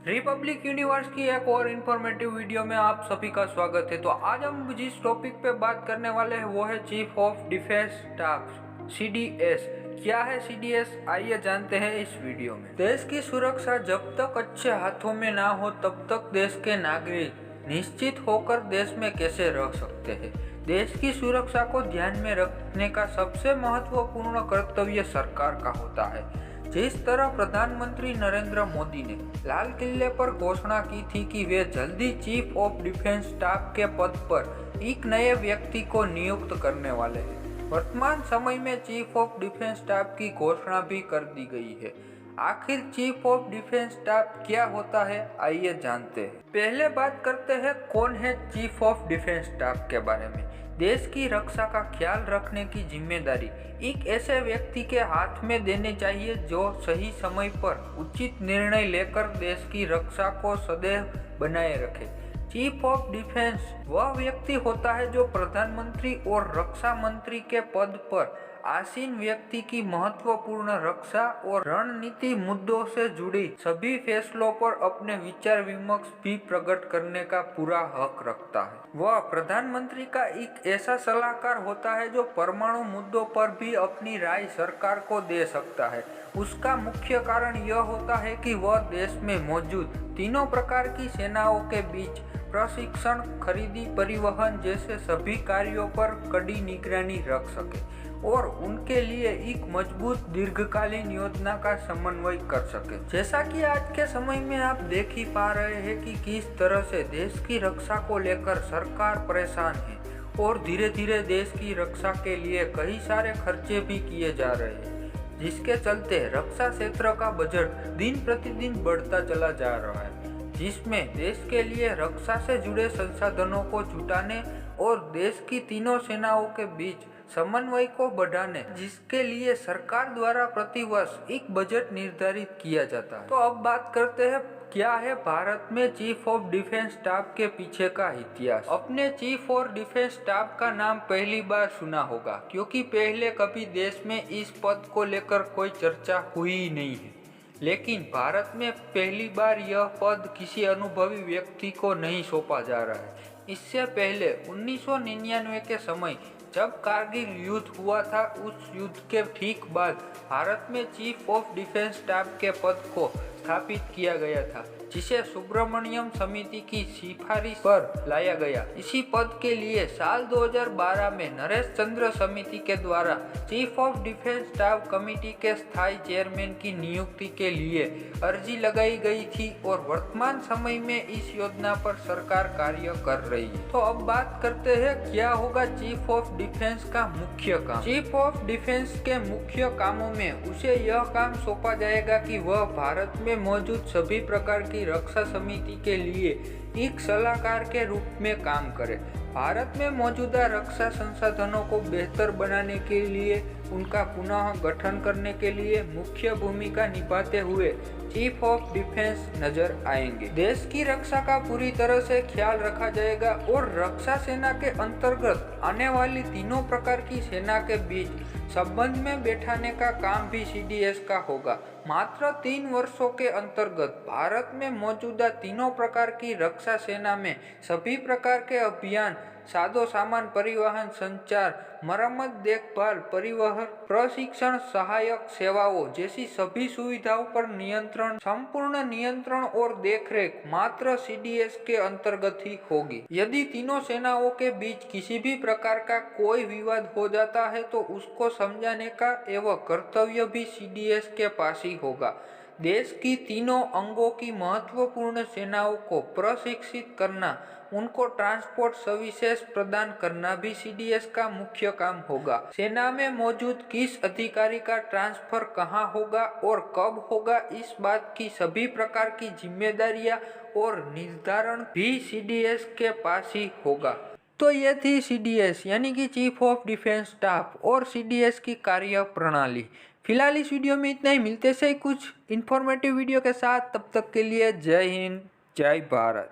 Republic universe की एक और इन्फॉर्मेटिव वीडियो में आप सभी का स्वागत है। तो आज हम जिस टॉपिक पे बात करने वाले हैं वो है chief of defence staff CDS। क्या है CDS, आइए जानते हैं इस वीडियो में। देश की सुरक्षा जब तक अच्छे हाथों में ना हो तब तक देश के नागरिक निश्चित होकर देश में कैसे रह सकते हैं। देश की सुरक्षा को ध्यान में रखने का सबसे महत्वपूर्ण कर्तव्य सरकार का होता है। जिस तरह प्रधानमंत्री नरेंद्र मोदी ने लाल किले पर घोषणा की थी कि वे जल्दी चीफ ऑफ डिफेंस स्टाफ के पद पर एक नए व्यक्ति को नियुक्त करने वाले हैं, वर्तमान समय में चीफ ऑफ डिफेंस स्टाफ की घोषणा भी कर दी गई है। आखिर चीफ ऑफ डिफेंस स्टाफ क्या होता है, आइए जानते हैं। पहले बात करते हैं कौन है चीफ ऑफ डिफेंस स्टाफ के बारे में। देश की रक्षा का ख्याल रखने की जिम्मेदारी एक ऐसे व्यक्ति के हाथ में देनी चाहिए जो सही समय पर उचित निर्णय लेकर देश की रक्षा को सदैव बनाए रखे। चीफ ऑफ डिफेंस वह व्यक्ति होता है जो प्रधानमंत्री और रक्षा मंत्री के पद पर आसीन व्यक्ति की महत्वपूर्ण रक्षा और रणनीति मुद्दों से जुड़ी सभी फैसलों पर अपने विचार विमर्श भी प्रकट करने का पूरा हक रखता है। वह प्रधानमंत्री का एक ऐसा सलाहकार होता है जो परमाणु मुद्दों पर भी अपनी राय सरकार को दे सकता है। उसका मुख्य कारण यह होता है कि वह देश में मौजूद तीनों प्रकार की सेनाओं के बीच प्रशिक्षण, खरीदी, परिवहन जैसे सभी कार्यों पर कड़ी निगरानी रख सके और उनके लिए एक मजबूत दीर्घकालीन योजना का समन्वय कर सके। जैसा कि आज के समय में आप देख ही पा रहे हैं कि किस तरह से देश की रक्षा को लेकर सरकार परेशान है और धीरे धीरे देश की रक्षा के लिए कई सारे खर्चे भी किए जा रहे हैं, जिसके चलते रक्षा क्षेत्र का बजट दिन प्रतिदिन बढ़ता चला जा रहा है, जिसमें देश के लिए रक्षा से जुड़े संसाधनों को जुटाने और देश की तीनों सेनाओं के बीच समन्वय को बढ़ाने जिसके लिए सरकार द्वारा प्रतिवर्ष एक बजट निर्धारित किया जाता है। तो अब बात करते हैं क्या है भारत में चीफ ऑफ डिफेंस स्टाफ के पीछे का इतिहास। अपने चीफ ऑफ डिफेंस स्टाफ का नाम पहली बार सुना होगा क्योंकि पहले कभी देश में इस पद को लेकर कोई चर्चा हुई ही नहीं है, लेकिन भारत में पहली बार यह पद किसी अनुभवी व्यक्ति को नहीं सौंपा जा रहा है। इससे पहले 1999 के समय जब कारगिल युद्ध हुआ था, उस युद्ध के ठीक बाद भारत में चीफ ऑफ डिफेंस स्टाफ के पद को स्थापित किया गया था, जिसे सुब्रमण्यम समिति की सिफारिश पर लाया गया। इसी पद के लिए साल 2012 में नरेश चंद्र समिति के द्वारा chief of defence staff committee के स्थायी चेयरमैन की नियुक्ति के लिए अर्जी लगाई गई थी और वर्तमान समय में इस योजना पर सरकार कार्य कर रही है। तो अब बात करते हैं क्या होगा चीफ ऑफ डिफेंस का मुख्य काम। चीफ ऑफ डिफेंस के मुख्य कामों में उसे यह काम सौंपा जाएगा कि वह भारत में मौजूद सभी प्रकार की रक्षा समिति के लिए एक सलाहकार के रूप में काम करे। भारत में मौजूदा रक्षा संसाधनों को बेहतर बनाने के लिए उनका पुनः गठन करने के लिए मुख्य भूमिका निभाते हुए चीफ ऑफ डिफेंस नजर आएंगे। देश की रक्षा का पूरी तरह से ख्याल रखा जाएगा और रक्षा सेना के अंतर्गत आने वाली तीनों प्रकार की सेना के बीच संबंध में बैठाने का काम भी CDS का होगा। मात्र 3 वर्षों के अंतर्गत भारत में मौजूदा तीनों प्रकार की रक्षा सेना में सभी प्रकार के अभियान, साजो सामान परिवहन, संचार, मरम्मत, देखभाल, परिवहन, प्रशिक्षण, सहायक सेवाओं जैसी सभी सुविधाओं पर नियंत्रण, संपूर्ण नियंत्रण और देखरेख मात्र CDS के अंतर्गत ही होगी। यदि तीनों सेनाओं के बीच किसी भी प्रकार का कोई विवाद हो जाता है तो उसको समझाने का एवं कर्तव्य भी CDS के पास ही होगा। देश की तीनों अंगों की महत्वपूर्ण सेनाओं को प्रशिक्षित करना, उनको ट्रांसपोर्ट सर्विसेज प्रदान करना भी CDS का मुख्य काम होगा। सेना में मौजूद किस अधिकारी का ट्रांसफर कहां होगा और कब होगा, इस बात की सभी प्रकार की जिम्मेदारियां और निर्धारण भी CDS के पास ही होगा। तो ये थी CDS यानी कि चीफ ऑफ डिफेंस स्टाफ और CDS की कार्य प्रणाली। फिलहाल इस वीडियो में इतना ही, मिलते से कुछ इन्फॉर्मेटिव वीडियो के साथ। तब तक के लिए जय हिंद, जय भारत।